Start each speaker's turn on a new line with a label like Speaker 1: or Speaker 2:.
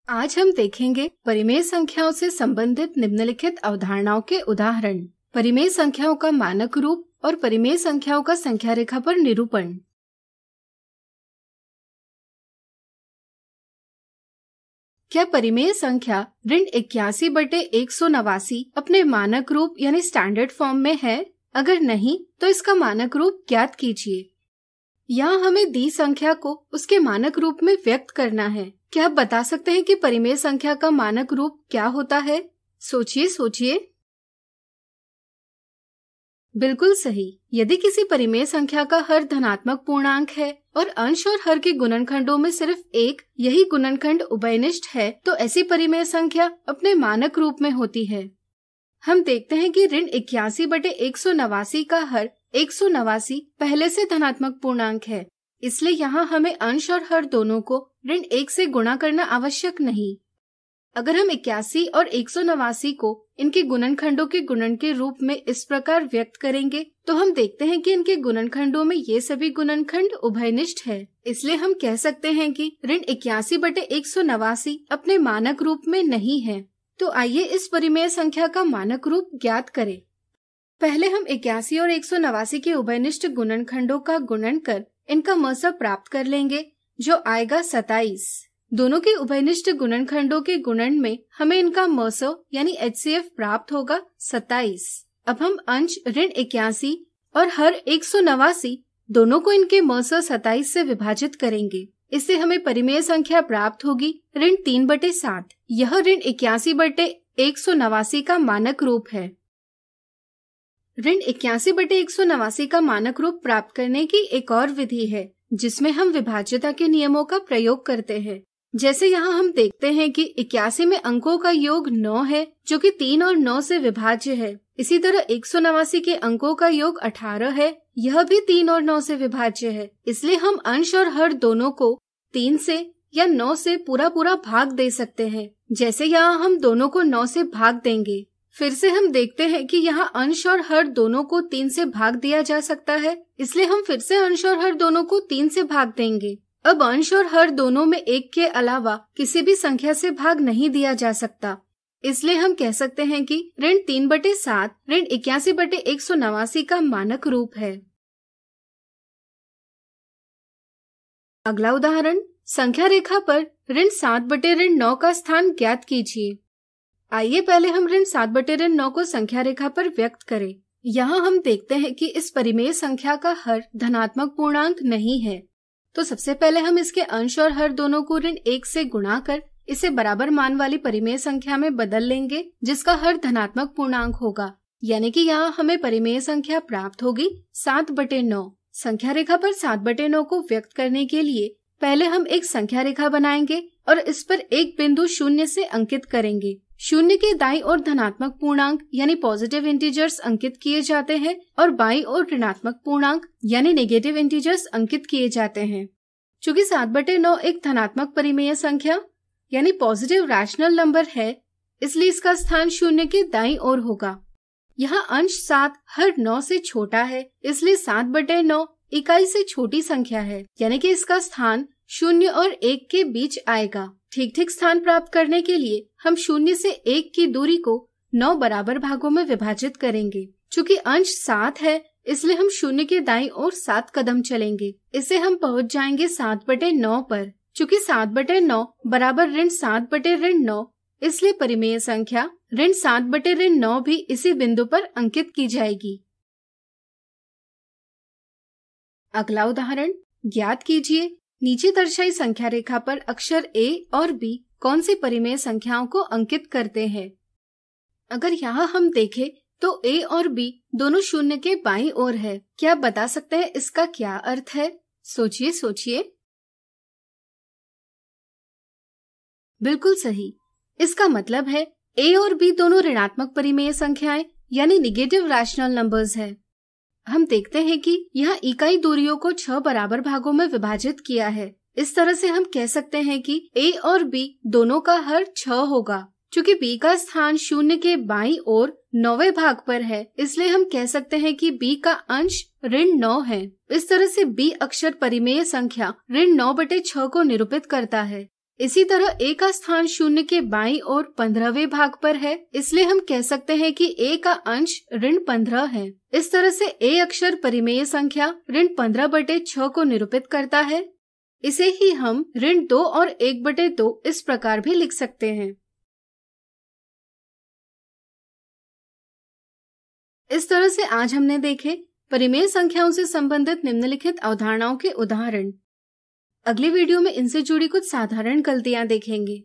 Speaker 1: आज हम देखेंगे परिमेय संख्याओं से संबंधित निम्नलिखित अवधारणाओं के उदाहरण। परिमेय संख्याओं का मानक रूप और परिमेय संख्याओं का संख्या रेखा पर निरूपण। क्या परिमेय संख्या ऋण 81/189 अपने मानक रूप यानी स्टैंडर्ड फॉर्म में है? अगर नहीं तो इसका मानक रूप ज्ञात कीजिए। यहाँ हमें दी संख्या को उसके मानक रूप में व्यक्त करना है। क्या आप बता सकते हैं कि परिमेय संख्या का मानक रूप क्या होता है? सोचिए। बिल्कुल सही। यदि किसी परिमेय संख्या का हर धनात्मक पूर्णांक है और अंश और हर के गुणनखंडों में सिर्फ एक यही गुणनखंड उभयनिष्ठ है, तो ऐसी परिमेय संख्या अपने मानक रूप में होती है। हम देखते हैं कि ऋण 81/189 का हर 189 पहले से धनात्मक पूर्णांक है, इसलिए यहाँ हमें अंश और हर दोनों को ऋण 1 से गुणा करना आवश्यक नहीं। अगर हम 81 और 189 को इनके गुणनखंडों के गुणन के रूप में इस प्रकार व्यक्त करेंगे, तो हम देखते हैं कि इनके गुणनखंडों में ये सभी गुणनखंड उभयनिष्ठ है। इसलिए हम कह सकते हैं कि ऋण 81/189 अपने मानक रूप में नहीं है। तो आइए इस परिमेय संख्या का मानक रूप ज्ञात करें। पहले हम 81 और 189 के उभयनिष्ठ गुणनखंडों का गुणन कर इनका मसब प्राप्त कर लेंगे, जो आएगा 27। दोनों के उभयनिष्ठ गुणनखंडों के गुणन में हमें इनका मसब यानी HCF प्राप्त होगा 27। अब हम अंश ऋण 81 और हर 189 दोनों को इनके मसब 27 से विभाजित करेंगे। इससे हमें परिमेय संख्या प्राप्त होगी ऋण 3/7। यह ऋण 81/189 का मानक रूप है। ऋण 81/189 का मानक रूप प्राप्त करने की एक और विधि है, जिसमें हम विभाज्यता के नियमों का प्रयोग करते हैं। जैसे यहाँ हम देखते हैं कि 81 में अंकों का योग 9 है, जो कि 3 और 9 से विभाज्य है। इसी तरह 189 के अंकों का योग 18 है, यह भी 3 और 9 से विभाज्य है। इसलिए हम अंश और हर दोनों को 3 से या 9 से पूरा भाग दे सकते हैं। जैसे यहाँ हम दोनों को 9 से भाग देंगे। फिर से हम देखते हैं कि यहाँ अंश और हर दोनों को 3 से भाग दिया जा सकता है, इसलिए हम फिर से अंश और हर दोनों को 3 से भाग देंगे। अब अंश और हर दोनों में 1 के अलावा किसी भी संख्या से भाग नहीं दिया जा सकता, इसलिए हम कह सकते हैं कि ऋण 3/7 ऋण 81/189 का मानक रूप है। अगला उदाहरण, संख्या रेखा पर ऋण 7/9 का स्थान ज्ञात कीजिए। आइए पहले हम ऋण 7/9 को संख्या रेखा पर व्यक्त करें। यहाँ हम देखते हैं कि इस परिमेय संख्या का हर धनात्मक पूर्णांक नहीं है, तो सबसे पहले हम इसके अंश और हर दोनों को ऋण 1 से गुणा कर इसे बराबर मान वाली परिमेय संख्या में बदल लेंगे, जिसका हर धनात्मक पूर्णांक होगा। यानी कि यहाँ हमें परिमेय संख्या प्राप्त होगी 7/9। संख्या रेखा पर 7/9 को व्यक्त करने के लिए पहले हम एक संख्या रेखा बनाएंगे और इस पर एक बिंदु 0 से अंकित करेंगे। 0 के दाईं ओर धनात्मक पूर्णांक यानी पॉजिटिव इंटीजर्स अंकित किए जाते हैं और बाईं ओर ऋणात्मक पूर्णांक यानी नेगेटिव इंटीजर्स अंकित किए जाते हैं। चूँकि 7/9 एक धनात्मक परिमेय संख्या यानी पॉजिटिव रैशनल नंबर है, इसलिए इसका स्थान 0 के दाईं ओर होगा। यहाँ अंश 7 हर 9 से छोटा है, इसलिए 7/9 इकाई से छोटी संख्या है, यानी कि इसका स्थान 0 और 1 के बीच आएगा। ठीक स्थान प्राप्त करने के लिए हम 0 से 1 की दूरी को 9 बराबर भागों में विभाजित करेंगे। चूँकि अंश 7 है, इसलिए हम 0 के दाईं ओर 7 कदम चलेंगे। इससे हम पहुँच जाएंगे 7/9 पर। चूँकि 7/9 बराबर ऋण 7/9, इसलिए परिमेय संख्या ऋण 7/9 भी इसी बिंदु पर अंकित की जाएगी। अगला उदाहरण, ज्ञात कीजिए नीचे दर्शाई संख्या रेखा पर अक्षर A और B कौन सी परिमेय संख्याओं को अंकित करते हैं। अगर यहाँ हम देखें तो A और B दोनों 0 के बाईं ओर है। क्या आप बता सकते हैं इसका क्या अर्थ है? सोचिए। बिल्कुल सही। इसका मतलब है A और B दोनों ऋणात्मक परिमेय संख्याएं यानी नेगेटिव रैशनल नंबर्स है। हम देखते हैं कि यहाँ इकाई दूरियों को 6 बराबर भागों में विभाजित किया है। इस तरह से हम कह सकते हैं कि A और B दोनों का हर 6 होगा। चूँकि B का स्थान 0 के बाईं ओर 9वें भाग पर है, इसलिए हम कह सकते हैं कि B का अंश ऋण 9 है। इस तरह से B अक्षर परिमेय संख्या ऋण 9/6 को निरूपित करता है। इसी तरह a का स्थान शून्य के बाईं ओर 15वें भाग पर है, इसलिए हम कह सकते हैं कि a का अंश ऋण 15 है। इस तरह से a अक्षर परिमेय संख्या ऋण 15/6 को निरूपित करता है। इसे ही हम ऋण 2 और 1/2 इस प्रकार भी लिख सकते हैं। इस तरह से आज हमने देखे परिमेय संख्याओं से संबंधित निम्नलिखित अवधारणाओं के उदाहरण। अगले वीडियो में इनसे जुड़ी कुछ साधारण गलतियां देखेंगे।